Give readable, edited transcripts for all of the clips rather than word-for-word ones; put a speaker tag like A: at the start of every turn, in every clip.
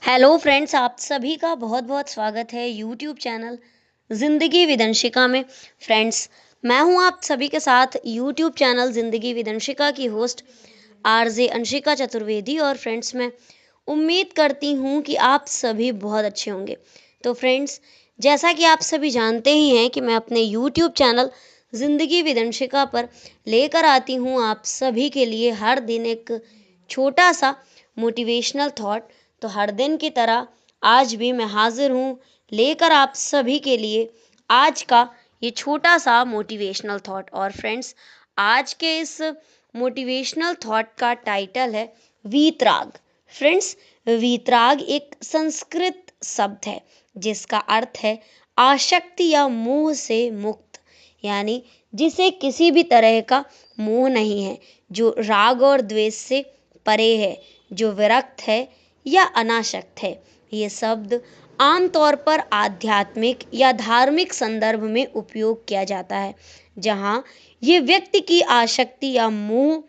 A: Hello friends, आप सभी का बहुत बहुत स्वागत है यूट्यूब चैनल ज़िंदगी विदंशिका में। फ्रेंड्स, मैं हूं आप सभी के साथ यूट्यूब चैनल ज़िंदगी विदंशिका की होस्ट आरजे अंशिका चतुर्वेदी। और फ्रेंड्स, मैं उम्मीद करती हूं कि आप सभी बहुत अच्छे होंगे। तो फ्रेंड्स, जैसा कि आप सभी जानते ही हैं कि मैं अपने यूट्यूब चैनल ज़िंदगी विदंशिका पर लेकर आती हूं आप सभी के लिए हर दिन एक छोटा सा मोटिवेशनल थॉट। तो हर दिन की तरह आज भी मैं हाजिर हूँ लेकर आप सभी के लिए आज का ये छोटा सा मोटिवेशनल थॉट। और फ्रेंड्स, आज के इस मोटिवेशनल थॉट का टाइटल है वीतराग। फ्रेंड्स, वीतराग एक संस्कृत शब्द है जिसका अर्थ है आसक्ति या मोह से मुक्त, यानी जिसे किसी भी तरह का मोह नहीं है, जो राग और द्वेष से परे है, जो विरक्त है या अनासक्त है। ये शब्द आमतौर पर आध्यात्मिक या धार्मिक संदर्भ में उपयोग किया जाता है, जहाँ ये व्यक्ति की आसक्ति या मोह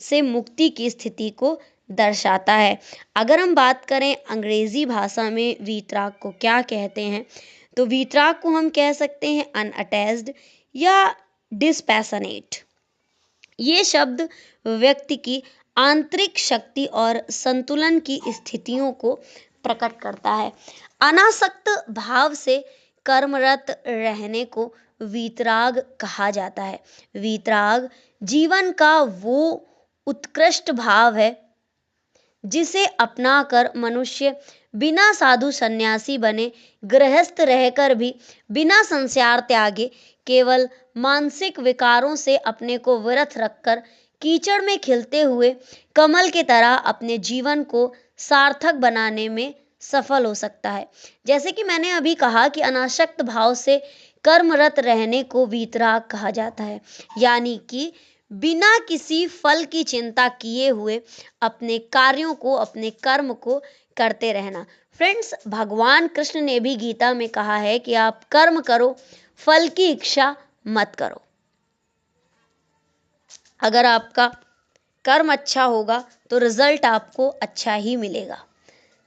A: से मुक्ति की स्थिति को दर्शाता है। अगर हम बात करें अंग्रेजी भाषा में वीतराग को क्या कहते हैं, तो वीतराग को हम कह सकते हैं अनअटैच्ड या डिस्पैशनेट। ये शब्द व्यक्ति की आंतरिक शक्ति और संतुलन की स्थितियों को प्रकट करता है। अनासक्त भाव से कर्मरत रहने को वीतराग कहा जाता है। वीतराग जीवन का वो उत्कृष्ट भाव है जिसे अपनाकर मनुष्य बिना साधु सन्यासी बने, गृहस्थ रहकर भी बिना संसार त्यागे, केवल मानसिक विकारों से अपने को विरत रखकर कीचड़ में खिलते हुए कमल की तरह अपने जीवन को सार्थक बनाने में सफल हो सकता है। जैसे कि मैंने अभी कहा कि अनासक्त भाव से कर्मरत रहने को वीतराग कहा जाता है, यानी कि बिना किसी फल की चिंता किए हुए अपने कार्यों को, अपने कर्म को करते रहना। फ्रेंड्स, भगवान कृष्ण ने भी गीता में कहा है कि आप कर्म करो, फल की इच्छा मत करो। अगर आपका कर्म अच्छा होगा तो रिजल्ट आपको अच्छा ही मिलेगा।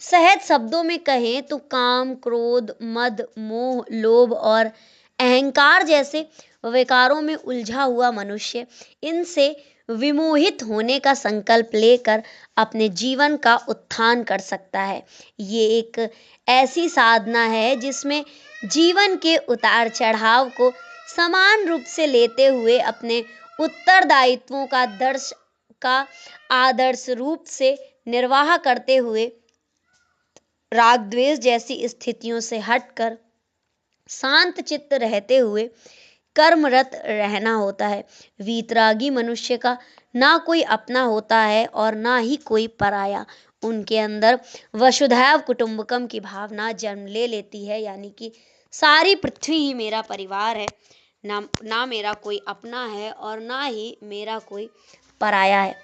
A: सहज शब्दों में कहें तो काम, क्रोध, मद, मोह, लोभ और अहंकार जैसे विकारों में उलझा हुआ मनुष्य इनसे विमोहित होने का संकल्प लेकर अपने जीवन का उत्थान कर सकता है। ये एक ऐसी साधना है जिसमें जीवन के उतार चढ़ाव को समान रूप से लेते हुए अपने उत्तरदायित्वों का आदर्श रूप से निर्वाह करते हुए राग द्वेष जैसी स्थितियों से हटकर शांत चित्त रहते हुए कर्मरत रहना होता है। वीतरागी मनुष्य का ना कोई अपना होता है और ना ही कोई पराया। उनके अंदर वसुधैव कुटुंबकम की भावना जन्म ले लेती है, यानी कि सारी पृथ्वी ही मेरा परिवार है, ना मेरा कोई अपना है और ना ही मेरा कोई पराया है।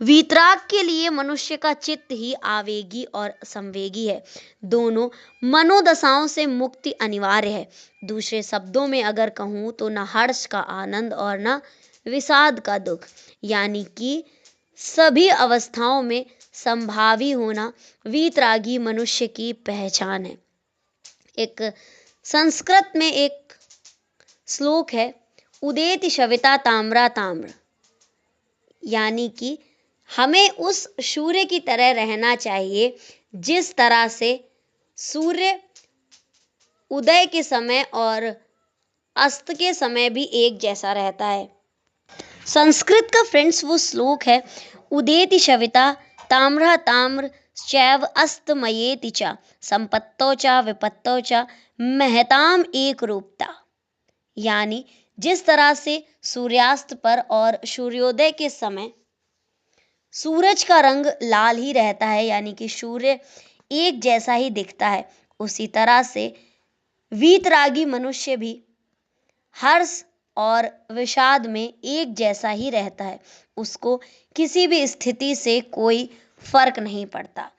A: वीतराग के लिए मनुष्य का चित्त ही आवेगी और संवेगी है। दोनों मनोदशाओं से मुक्ति अनिवार्य है। दूसरे शब्दों में अगर कहूँ तो न हर्ष का आनंद और न विषाद का दुख, यानी कि सभी अवस्थाओं में संभावी होना वीतरागी मनुष्य की पहचान है। एक संस्कृत में एक श्लोक है, उदेति शविता ताम्रा ताम्र, यानी कि हमें उस सूर्य की तरह रहना चाहिए जिस तरह से सूर्य उदय के समय और अस्त के समय भी एक जैसा रहता है। संस्कृत का फ्रेंड्स वो श्लोक है, उदेति शविता ताम्र ताम्र चैव अस्तमयेति च संपत्तौ च विपत्तौ च महताम एक रूपता, यानी जिस तरह से सूर्यास्त पर और सूर्योदय के समय सूरज का रंग लाल ही रहता है, यानी कि सूर्य एक जैसा ही दिखता है, उसी तरह से वीतरागी मनुष्य भी हर्ष और विषाद में एक जैसा ही रहता है। उसको किसी भी स्थिति से कोई फर्क नहीं पड़ता।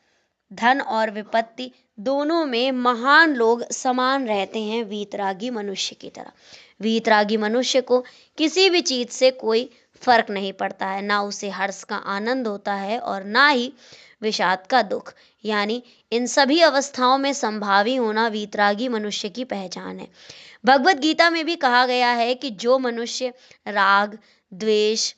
A: धन और विपत्ति दोनों में महान लोग समान रहते हैं वीतरागी मनुष्य की तरह। वीतरागी मनुष्य को किसी भी चीज से कोई फर्क नहीं पड़ता है, ना उसे हर्ष का आनंद होता है और ना ही विषाद का दुख, यानी इन सभी अवस्थाओं में संभावी होना वीतरागी मनुष्य की पहचान है। भगवत गीता में भी कहा गया है कि जो मनुष्य राग, द्वेष,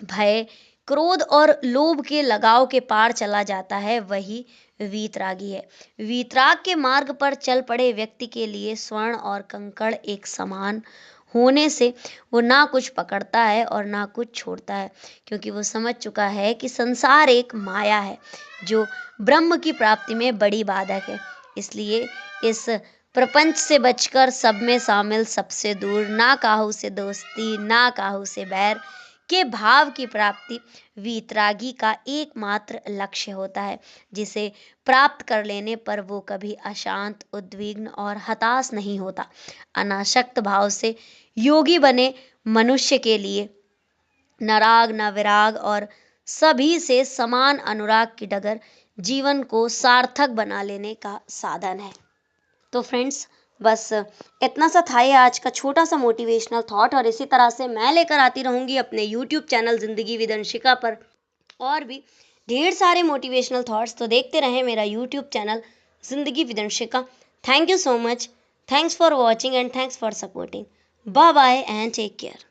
A: भय, क्रोध और लोभ के लगाव के पार चला जाता है वही वीतरागी है। वीतराग के मार्ग पर चल पड़े व्यक्ति के लिए स्वर्ण और कंकड़ एक समान होने से वो ना कुछ पकड़ता है और ना कुछ छोड़ता है, क्योंकि वो समझ चुका है कि संसार एक माया है जो ब्रह्म की प्राप्ति में बड़ी बाधक है। इसलिए इस प्रपंच से बचकर सब में शामिल, सबसे दूर, ना काहू से दोस्ती ना काहू से बैर के भाव की प्राप्ति वीतरागी का एकमात्र लक्ष्य होता है, जिसे प्राप्त कर लेने पर वो कभी अशांत, उद्विग्न और हताश नहीं होता। अनासक्त भाव से योगी बने मनुष्य के लिए न राग न विराग और सभी से समान अनुराग की डगर जीवन को सार्थक बना लेने का साधन है। तो फ्रेंड्स, बस इतना सा था ये आज का छोटा सा मोटिवेशनल थॉट, और इसी तरह से मैं लेकर आती रहूँगी अपने YouTube channel Zindagi with Anshika पर और भी ढेर सारे मोटिवेशनल थॉट्स। तो देखते रहें मेरा YouTube channel Zindagi with Anshika. Thank you so much, thanks for watching and thanks for supporting. Bye bye and take care.